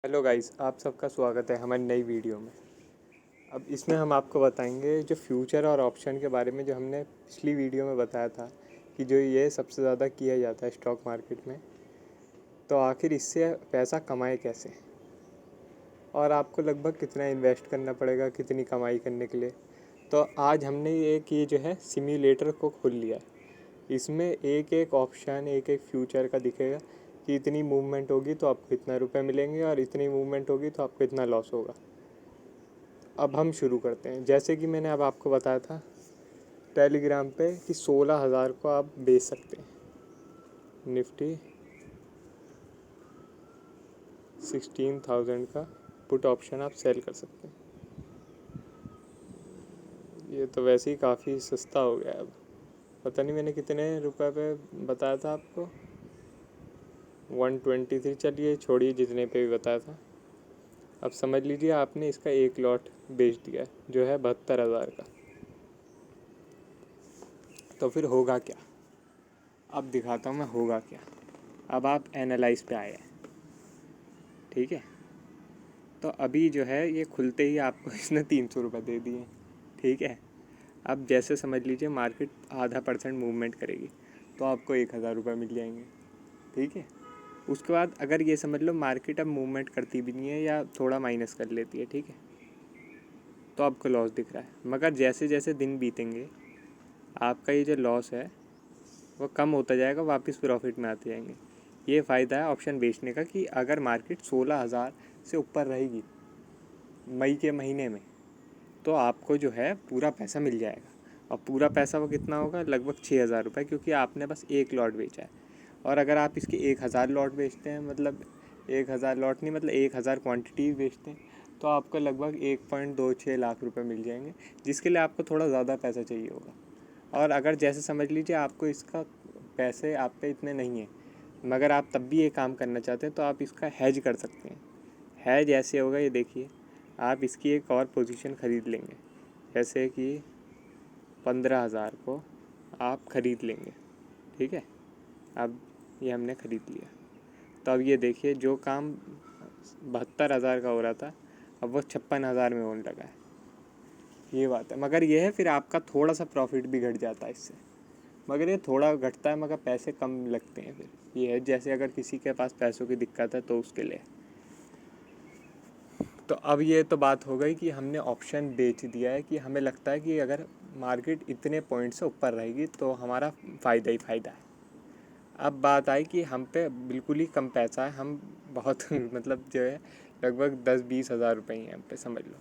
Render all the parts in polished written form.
Hello guys, आप सबका स्वागत है हमारी नई वीडियो में। अब इसमें हम आपको बताएंगे जो फ्यूचर और ऑप्शन के बारे में, जो हमने पिछली वीडियो में बताया था कि जो ये सबसे ज़्यादा किया जाता है स्टॉक मार्केट में। तो आखिर इससे पैसा कमाए कैसे, और आपको लगभग कितना इन्वेस्ट करना पड़ेगा कितनी कमाई करने के लिए। तो आज हमने ये जो है सिम्युलेटर को खोल लिया है। इसमें एक एक ऑप्शन, एक एक फ्यूचर का दिखेगा कि इतनी मूवमेंट होगी तो आपको इतना रुपए मिलेंगे और इतनी मूवमेंट होगी तो आपको इतना लॉस होगा। अब हम शुरू करते हैं। जैसे कि मैंने अब आपको बताया था टेलीग्राम पे कि 16,000 को आप बेच सकते हैं। निफ्टी 16,000 का पुट ऑप्शन आप सेल कर सकते हैं। ये तो वैसे ही काफ़ी सस्ता हो गया है। अब पता नहीं मैंने कितने रुपए पे बताया था आपको, 123। चलिए छोड़िए, जितने पे भी बताया था। अब समझ लीजिए आपने इसका एक लॉट बेच दिया है, जो है 72,000 का। तो फिर होगा क्या, अब दिखाता हूँ मैं होगा क्या। अब आप एनालाइज पे आए हैं, ठीक है। तो अभी जो है ये खुलते ही आपको इसने 300 रुपये दे दिए, ठीक है। अब जैसे समझ लीजिए मार्केट ½ % मूवमेंट करेगी तो आपको 1,000 रुपये मिल जाएंगे, ठीक है। उसके बाद अगर ये समझ लो मार्केट अब मूवमेंट करती भी नहीं है या थोड़ा माइनस कर लेती है, ठीक है, तो आपको लॉस दिख रहा है। मगर जैसे जैसे दिन बीतेंगे आपका ये जो लॉस है वो कम होता जाएगा, वापस प्रॉफिट में आते जाएंगे। ये फ़ायदा है ऑप्शन बेचने का कि अगर मार्केट 16,000 से ऊपर रहेगी मई के महीने में तो आपको जो है पूरा पैसा मिल जाएगा। और पूरा पैसा वो कितना होगा, लगभग 6,000 रुपये, क्योंकि आपने बस एक लॉट बेचा है। और अगर आप इसके 1,000 लॉट बेचते हैं, मतलब 1,000 लॉट नहीं, मतलब 1,000 क्वांटिटी बेचते हैं, तो आपको लगभग 1.26 लाख रुपए मिल जाएंगे, जिसके लिए आपको थोड़ा ज़्यादा पैसा चाहिए होगा। और अगर जैसे समझ लीजिए आपको इसका पैसे आप पे इतने नहीं हैं, मगर आप तब भी ये काम करना चाहते हैं, तो आप इसका हैज कर सकते हैं। हैज ऐसे होगा, ये देखिए, आप इसकी एक और पोजीशन ख़रीद लेंगे, जैसे कि 15,000 को आप ख़रीद लेंगे, ठीक है। अब ये हमने ख़रीद लिया, तो अब ये देखिए जो काम 72,000 का हो रहा था अब वो 56,000 में होने लगा है। ये बात है, मगर ये है फिर आपका थोड़ा सा प्रॉफिट भी घट जाता है इससे। मगर ये थोड़ा घटता है, मगर पैसे कम लगते हैं फिर। ये है जैसे अगर किसी के पास पैसों की दिक्कत है तो उसके लिए। तो अब ये तो बात हो गई कि हमने ऑप्शन बेच दिया है, कि हमें लगता है कि अगर मार्केट इतने पॉइंट से ऊपर रहेगी तो हमारा फ़ायदा ही फ़ायदा है। अब बात आई कि हम पे बिल्कुल ही कम पैसा है, हम बहुत मतलब जो है लगभग 10-20 हज़ार रुपये ही हैं हम पे, समझ लो।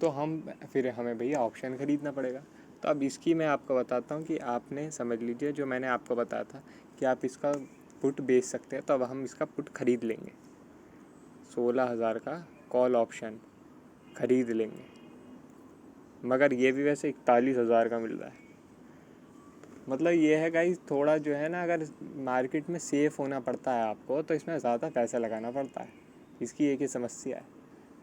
तो हम फिर हमें भैया ऑप्शन ख़रीदना पड़ेगा। तो अब इसकी मैं आपको बताता हूँ कि आपने समझ लीजिए जो मैंने आपको बताया था कि आप इसका पुट बेच सकते हैं, तो अब हम इसका पुट ख़रीद लेंगे। 16,000 का कॉल ऑप्शन ख़रीद लेंगे, मगर ये भी वैसे 41,000 का मिल रहा है। मतलब ये है गाइस, थोड़ा जो है ना, अगर मार्केट में सेफ़ होना पड़ता है आपको तो इसमें ज़्यादा पैसा लगाना पड़ता है। इसकी एक ही समस्या है,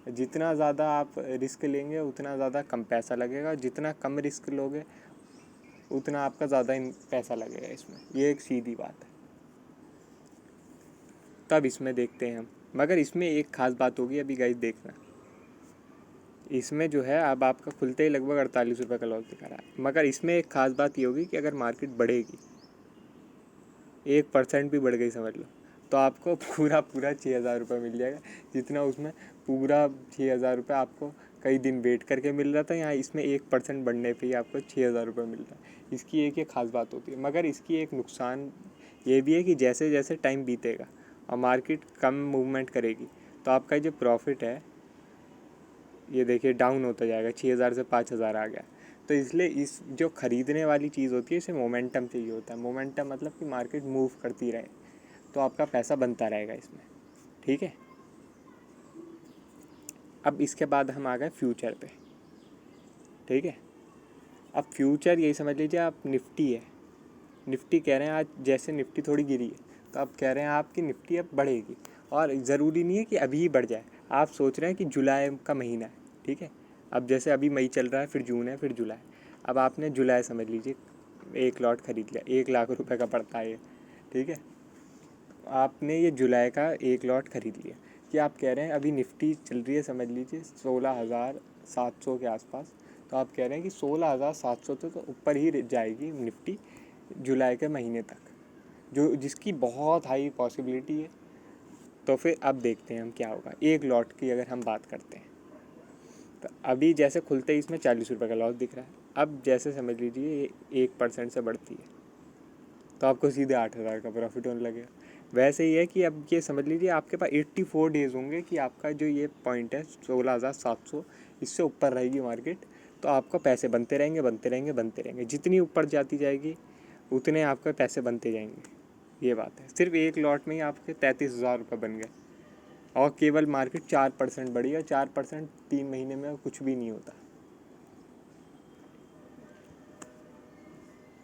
जितना ज़्यादा आप रिस्क लेंगे उतना ज़्यादा कम पैसा लगेगा, जितना कम रिस्क लोगे उतना आपका ज़्यादा पैसा लगेगा इसमें। ये एक सीधी बात है। तब इसमें देखते हैं हम, मगर इसमें एक ख़ास बात होगी अभी गाइस, देखना। इसमें जो है अब आपका खुलते ही लगभग 48 रुपये का लॉस दिखा रहा है, मगर इसमें एक ख़ास बात ये होगी कि अगर मार्केट बढ़ेगी, 1% भी बढ़ गई समझ लो, तो आपको पूरा पूरा 6,000 रुपये मिल जाएगा। जितना उसमें पूरा 6,000 रुपये आपको कई दिन वेट करके मिल रहा था, यहाँ इसमें 1% बढ़ने पे ही आपको 6,000 रुपये मिल रहा है। इसकी एक ये ख़ास बात होती है। मगर इसकी एक नुकसान ये भी है कि जैसे जैसे टाइम बीतेगा और मार्केट कम मूवमेंट करेगी तो आपका जो प्रॉफिट है ये देखिए डाउन होता जाएगा, 6,000 से 5,000 आ गया। तो इसलिए इस जो ख़रीदने वाली चीज़ होती है इसे मोमेंटम चाहिए होता है। मोमेंटम मतलब कि मार्केट मूव करती रहे तो आपका पैसा बनता रहेगा इसमें, ठीक है। अब इसके बाद हम आ गए फ्यूचर पे, ठीक है। अब फ्यूचर यही समझ लीजिए आप, निफ्टी है, निफ्टी कह रहे हैं आज, जैसे निफ्टी थोड़ी गिरी है तो अब कह रहे हैं आपकी निफ्टी अब बढ़ेगी। और ज़रूरी नहीं है कि अभी ही बढ़ जाए, आप सोच रहे हैं कि जुलाई का महीना है, ठीक है। अब जैसे अभी मई चल रहा है, फिर जून है, फिर जुलाई। अब आपने जुलाई समझ लीजिए एक लॉट ख़रीद लिया, 1 लाख रुपए का पड़ता है ये, ठीक है। आपने ये जुलाई का एक लॉट ख़रीद लिया, कि आप कह रहे हैं अभी निफ्टी चल रही है समझ लीजिए 16,700 के आसपास, तो आप कह रहे हैं कि 16,700 तो ऊपर ही जाएगी निफ्टी जुलाई के महीने तक, जो जिसकी बहुत हाई पॉसिबिलिटी है। तो फिर अब देखते हैं हम क्या होगा। एक लॉट की अगर हम बात करते हैं तो अभी जैसे खुलते ही इसमें 40 रुपये का लॉस दिख रहा है। अब जैसे समझ लीजिए ये 1% से बढ़ती है तो आपको सीधे 8,000 का प्रॉफिट होने लगेगा। वैसे ही है कि अब ये समझ लीजिए आपके पास 84 डेज़ होंगे कि आपका जो ये पॉइंट है 16,700, इससे ऊपर रहेगी मार्केट, तो आपको पैसे बनते रहेंगे बनते रहेंगे बनते रहेंगे। जितनी ऊपर जाती जाएगी उतने आपके पैसे बनते जाएंगे। ये बात है। सिर्फ एक लॉट में ही आपके 33,000 रुपये बन गए और केवल मार्केट 4% बढ़ी है। 4% 3 महीने में कुछ भी नहीं होता।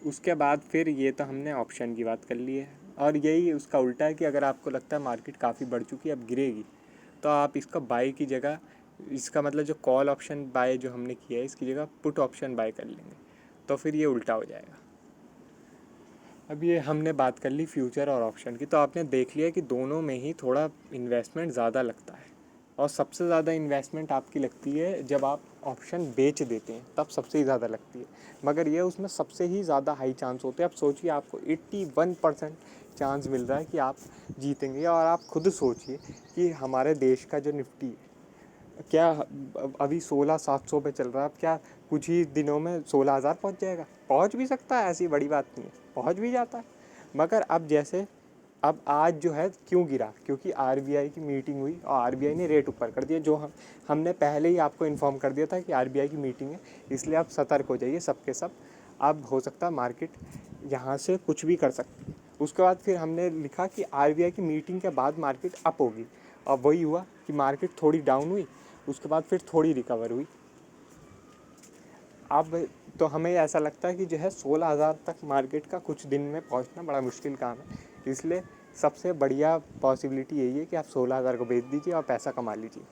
उसके बाद फिर ये तो हमने ऑप्शन की बात कर ली है, और यही उसका उल्टा है कि अगर आपको लगता है मार्केट काफ़ी बढ़ चुकी है अब गिरेगी, तो आप इसका बाई की जगह, इसका मतलब जो कॉल ऑप्शन बाय जो हमने किया है इसकी जगह पुट ऑप्शन बाय कर लेंगे, तो फिर ये उल्टा हो जाएगा। अब ये हमने बात कर ली फ्यूचर और ऑप्शन की, तो आपने देख लिया कि दोनों में ही थोड़ा इन्वेस्टमेंट ज़्यादा लगता है, और सबसे ज़्यादा इन्वेस्टमेंट आपकी लगती है जब आप ऑप्शन बेच देते हैं, तब सबसे ही ज़्यादा लगती है। मगर ये उसमें सबसे ही ज़्यादा हाई चांस होते हैं। आप सोचिए आपको 81% चांस मिल रहा है कि आप जीतेंगे, और आप खुद सोचिए कि हमारे देश का जो निफ्टी है क्या अभी 16,700 पे चल रहा है, अब क्या कुछ ही दिनों में 16,000 पहुँच जाएगा? पहुँच भी सकता है, ऐसी बड़ी बात नहीं है, पहुँच भी जाता है। मगर अब जैसे अब आज जो है क्यों गिरा, क्योंकि आरबीआई की मीटिंग हुई और आरबीआई ने रेट ऊपर कर दिया, जो हमने पहले ही आपको इन्फॉर्म कर दिया था कि आरबीआई की मीटिंग है, इसलिए आप सतर्क हो जाइए सब के सब। अब हो सकता है मार्केट यहाँ से कुछ भी कर सकती है। उसके बाद फिर हमने लिखा कि आरबीआई की मीटिंग के बाद मार्केट अप होगी, और वही हुआ कि मार्केट थोड़ी डाउन हुई, उसके बाद फिर थोड़ी रिकवर हुई। अब तो हमें ऐसा लगता है कि जो है 16,000 तक मार्केट का कुछ दिन में पहुंचना बड़ा मुश्किल काम है, इसलिए सबसे बढ़िया पॉसिबिलिटी यही है कि आप 16,000 को बेच दीजिए और पैसा कमा लीजिए।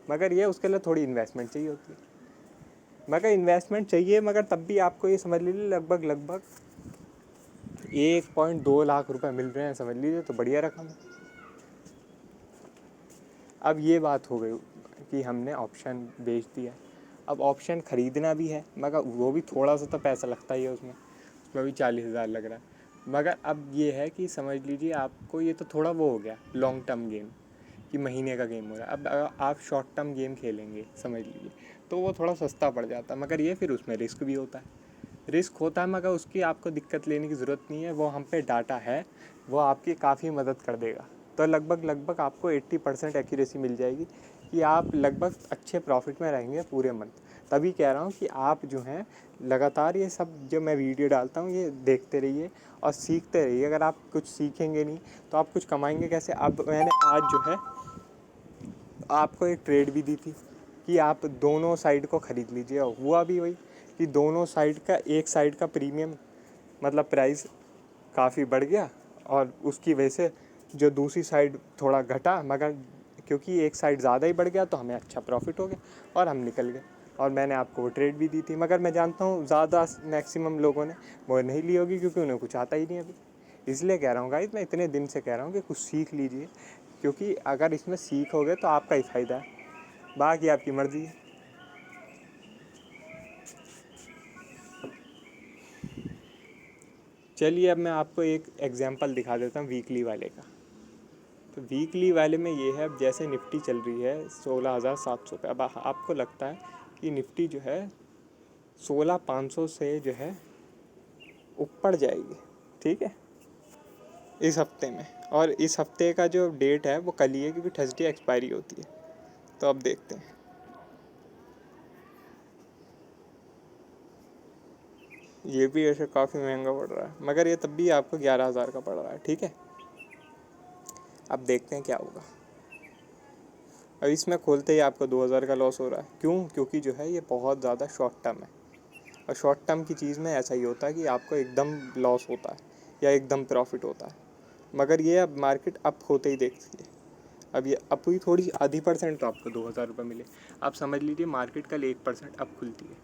मगर ये उसके लिए थोड़ी इन्वेस्टमेंट चाहिए होती है, मगर तब भी आपको ये समझ लीजिए लगभग 1.2 लाख रुपए मिल रहे हैं समझ लीजिए, तो बढ़िया रकम है। अब ये बात हो गई कि हमने ऑप्शन बेच दिया। अब ऑप्शन ख़रीदना भी है, मगर वो भी थोड़ा सा तो पैसा लगता ही है, उसमें भी 40,000 लग रहा है। मगर अब ये है कि समझ लीजिए आपको ये तो थोड़ा वो हो गया लॉन्ग टर्म गेम, कि महीने का गेम हो रहा है। अब अगर आप शॉर्ट टर्म गेम खेलेंगे समझ लीजिए, तो वो थोड़ा सस्ता पड़ जाता है, मगर ये फिर उसमें रिस्क भी होता है, मगर उसकी आपको दिक्कत लेने की ज़रूरत नहीं है। वो हम पे डाटा है, वो आपकी काफ़ी मदद कर देगा। तो लगभग आपको 80% एक्यूरेसी मिल जाएगी कि आप लगभग अच्छे प्रॉफिट में रहेंगे पूरे मंथ। तभी कह रहा हूँ कि आप जो हैं लगातार ये सब जो मैं वीडियो डालता हूँ ये देखते रहिए और सीखते रहिए। अगर आप कुछ सीखेंगे नहीं तो आप कुछ कमाएंगे कैसे? अब मैंने आज जो है आपको एक ट्रेड भी दी थी कि आप दोनों साइड को ख़रीद लीजिए, और हुआ भी वही कि दोनों साइड का, एक साइड का प्रीमियम मतलब प्राइस काफ़ी बढ़ गया, और उसकी वजह से जो दूसरी साइड थोड़ा घटा, मगर क्योंकि एक साइड ज़्यादा ही बढ़ गया तो हमें अच्छा प्रॉफिट हो गया और हम निकल गए। और मैंने आपको वो ट्रेड भी दी थी, मगर मैं जानता हूँ ज़्यादा मैक्सिमम लोगों ने वो नहीं ली होगी, क्योंकि उन्हें कुछ आता ही नहीं अभी। इसलिए कह रहा हूँ गाइस, मैं इतने दिन से कह रहा हूँ कि कुछ सीख लीजिए, क्योंकि अगर इसमें सीखोगे तो आपका ही फ़ायदा है, बाकी आपकी मर्ज़ी है। चलिए अब मैं आपको एक एग्जांपल दिखा देता हूँ वीकली वाले का। तो वीकली वाले में ये है, अब जैसे निफ्टी चल रही है 16,700 पे, अब आपको लगता है कि निफ्टी जो है 16,500 से जो है ऊपर जाएगी, ठीक है, इस हफ्ते में। और इस हफ्ते का जो डेट है वो कल ही है, क्योंकि थर्सडे एक्सपायरी होती है। तो अब देखते हैं, ये भी ऐसे काफ़ी महंगा पड़ रहा है, मगर ये तब भी आपको 11,000 का पड़ रहा है, ठीक है। अब देखते हैं क्या होगा। अब इसमें खोलते ही आपको 2,000 का लॉस हो रहा है। क्यों? क्योंकि जो है ये बहुत ज़्यादा शॉर्ट टर्म है, और शॉर्ट टर्म की चीज़ में ऐसा ही होता है कि आपको एकदम लॉस होता है या एकदम प्रॉफिट होता है। मगर ये अब मार्केट अप होते ही देखती है, अब ये अप हुई थोड़ी आधी परसेंट तो आपको 2,000 रुपये मिले। आप समझ लीजिए मार्केट कल 1% अप खुलती है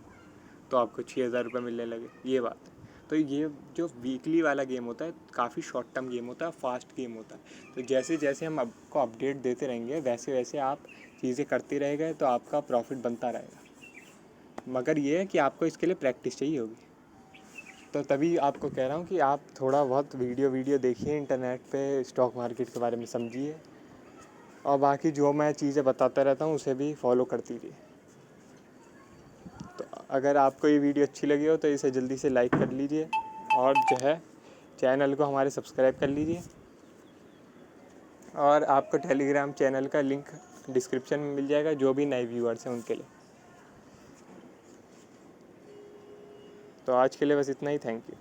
तो आपको 6,000 रुपये मिलने लगे, ये बात है। तो ये जो वीकली वाला गेम होता है काफ़ी शॉर्ट टर्म गेम होता है, फास्ट गेम होता है। तो जैसे जैसे हम आपको अपडेट देते रहेंगे वैसे वैसे आप चीज़ें करते रहेंगे तो आपका प्रॉफिट बनता रहेगा। मगर ये है कि आपको इसके लिए प्रैक्टिस चाहिए होगी। तो तभी आपको कह रहा हूँ कि आप थोड़ा बहुत वीडियो देखिए इंटरनेट पे, स्टॉक मार्केट के बारे में समझिए, और बाकी जो मैं चीज़ें बताता रहता हूँ उसे भी फॉलो करती रहिए। तो अगर आपको ये वीडियो अच्छी लगी हो तो इसे जल्दी से लाइक कर लीजिए, और जो है चैनल को हमारे सब्सक्राइब कर लीजिए, और आपको टेलीग्राम चैनल का लिंक डिस्क्रिप्शन में मिल जाएगा, जो भी नए व्यूअर्स हैं उनके लिए। तो आज के लिए बस इतना ही। Thank you.